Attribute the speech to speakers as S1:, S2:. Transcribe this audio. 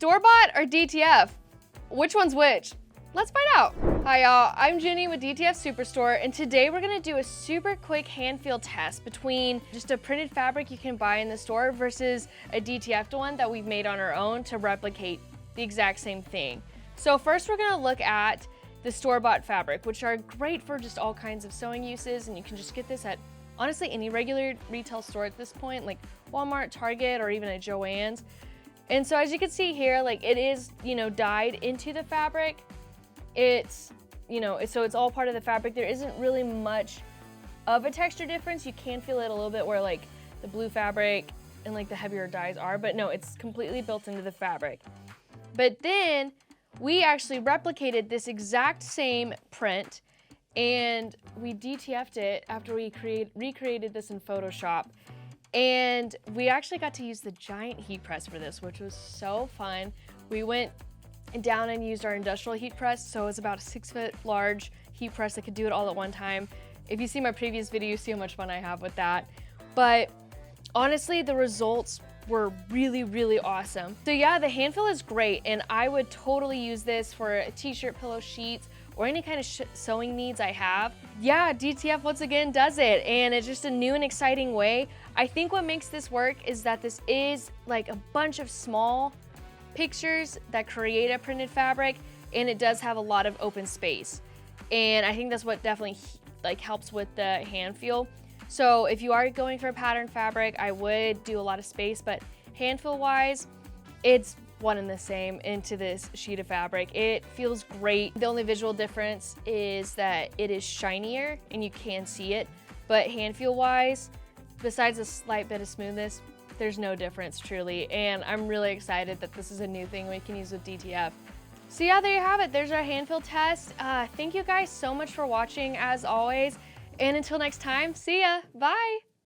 S1: Store-bought or DTF? Which one's which? Let's find out. Hi y'all, I'm Jenny with DTF Superstore, and today we're gonna do a super quick hand feel test between just a printed fabric you can buy in the store versus a DTF'd one that we've made on our own to replicate the exact same thing. So first we're gonna look at the store-bought fabric, which are great for just all kinds of sewing uses, and you can just get this at honestly any regular retail store at this point, like Walmart, Target, or even at Joann's. And so as you can see here, like it is, dyed into the fabric. It's, so it's all part of the fabric. There isn't really much of a texture difference. You can feel it a little bit where like the blue fabric and like the heavier dyes are, but no, it's completely built into the fabric. But then we actually replicated this exact same print and we DTF'd it after we recreated this in Photoshop. And we actually got to use the giant heat press for this, which was so fun. We went down and used our industrial heat press, so it's about a 6-foot large heat press that could do it all at one time. If you see my previous video, you see how much fun I have with that. But honestly, the results were really, really awesome. So yeah, the hand feel is great, and I would totally use this for a t-shirt, pillow, sheets, or any kind of sewing needs I have. Yeah, DTF once again does it, and it's just a new and exciting way. I think what makes this work is that this is like a bunch of small pictures that create a printed fabric, and it does have a lot of open space. And I think that's what definitely helps with the hand feel. So if you are going for a pattern fabric, I would do a lot of space, but hand feel wise, it's one and the same into this sheet of fabric. It feels great. The only visual difference is that it is shinier and you can see it, but hand feel wise, besides a slight bit of smoothness, there's no difference truly. And I'm really excited that this is a new thing we can use with DTF. So yeah, there you have it. There's our hand feel test. Thank you guys so much for watching as always. And until next time, see ya, bye.